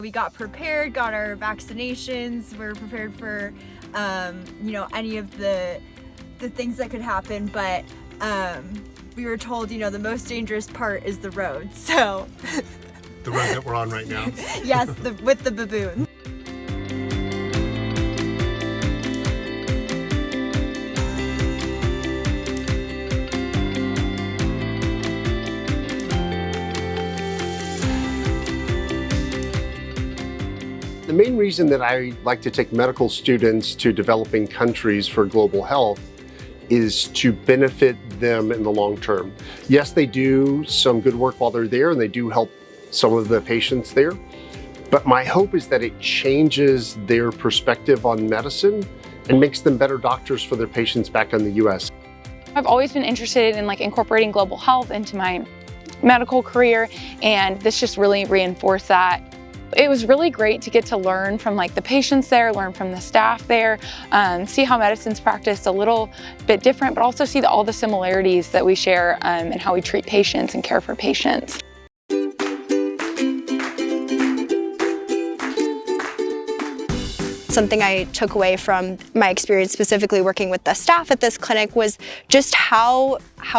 We got prepared, got our vaccinations, we were prepared for, any of the things that could happen, but we were told, the most dangerous part is the road, so. The road that we're on right now. Yes, with the baboons. The main reason that I like to take medical students to developing countries for global health is to benefit them in the long term. Yes, they do some good work while they're there and they do help some of the patients there, but my hope is that it changes their perspective on medicine and makes them better doctors for their patients back in the US. I've always been interested in incorporating global health into my medical career, and this just really reinforced that. It was really great to get to learn from the patients there, learn from the staff there, see how medicine's practiced a little bit different, but also see all the similarities that we share in how we treat patients and care for patients. Something I took away from my experience specifically working with the staff at this clinic was just how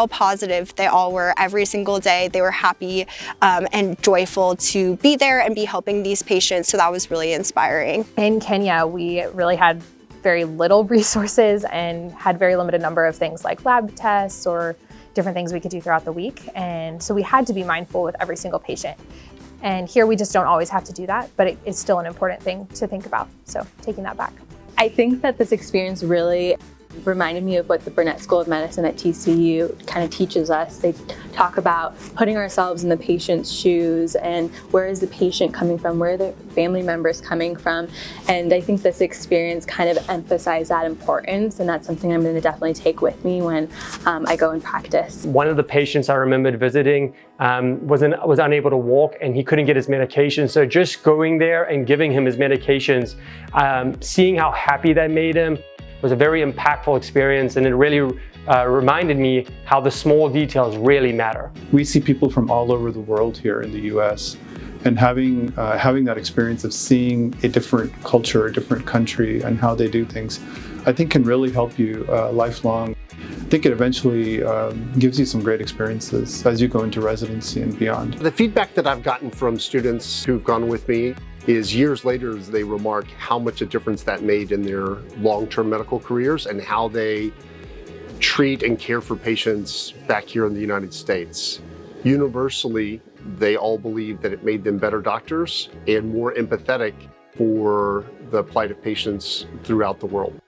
positive they all were every single day. They were happy and joyful to be there and be helping these patients, so that was really inspiring. In Kenya, we really had very little resources and had very limited number of things like lab tests or different things we could do throughout the week, and so we had to be mindful with every single patient. And here we just don't always have to do that, but it is still an important thing to think about, so taking that back. I think that this experience really reminded me of what the Burnett School of Medicine at TCU kind of teaches us. They talk about putting ourselves in the patient's shoes and where is the patient coming from, where are the family members coming from, and I think this experience kind of emphasized that importance, and that's something I'm going to definitely take with me when I go and practice. One of the patients I remembered visiting was unable to walk and he couldn't get his medication, so just going there and giving him his medications, seeing how happy that made him, was a very impactful experience, and it really reminded me how the small details really matter. We see people from all over the world here in the US, and having that experience of seeing a different culture, a different country, and how they do things, I think can really help you lifelong. I think it eventually gives you some great experiences as you go into residency and beyond. The feedback that I've gotten from students who've gone with me is years later as they remark how much a difference that made in their long-term medical careers and how they treat and care for patients back here in the United States. Universally, they all believe that it made them better doctors and more empathetic for the plight of patients throughout the world.